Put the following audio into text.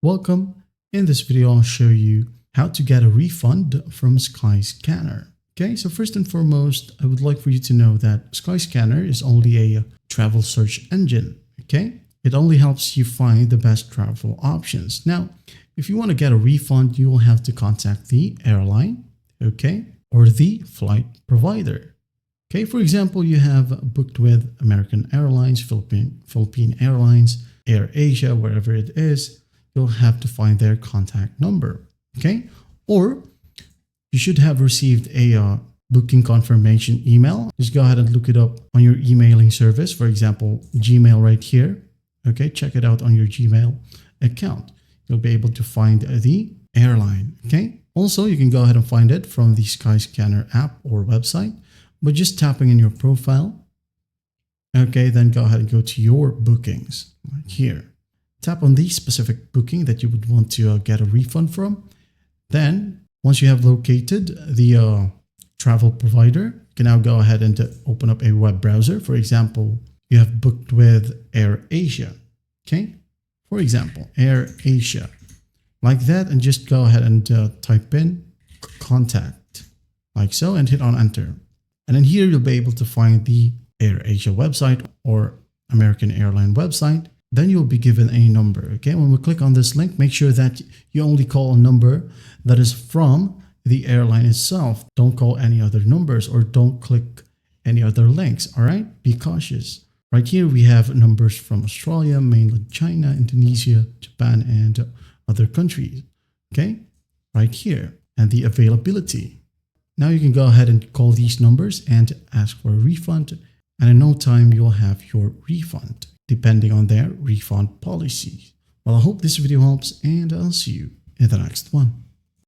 Welcome. In this video, I'll show you how to get a refund from Skyscanner. Okay, so first and foremost, I would like for you to know that Skyscanner is only a travel search engine. Okay, it only helps you find the best travel options. Now, if you want to get a refund, you will have to contact the airline, okay, or the flight provider. Okay, for example, you have booked with American Airlines, Philippine Airlines, Air Asia, wherever it is. You'll have to find their contact number, okay? Or you should have received a booking confirmation email. Just go ahead and look it up on your emailing service. For example, Gmail right here, okay? Check it out on your Gmail account. You'll be able to find the airline, okay? Also, you can go ahead and find it from the Skyscanner app or website, but just tapping in your profile, okay? Then go ahead and go to your bookings right here. Tap on the specific booking that you would want to get a refund from. Then, once you have located the travel provider, you can now go ahead and open up a web browser. For example, you have booked with Air Asia. Okay? For example, Air Asia. Like that, and just go ahead and type in contact, like so, and hit on enter. And then here you'll be able to find the Air Asia website or American Airline website. Then you'll be given a number, okay? When we click on this link, make sure that you only call a number that is from the airline itself. Don't call any other numbers or don't click any other links, all right? Be cautious. Right here, we have numbers from Australia, mainland China, Indonesia, Japan, and other countries, okay? Right here, and the availability. Now you can go ahead and call these numbers and ask for a refund, and in no time, you'll have your refund, depending on their refund policy. Well, I hope this video helps, and I'll see you in the next one.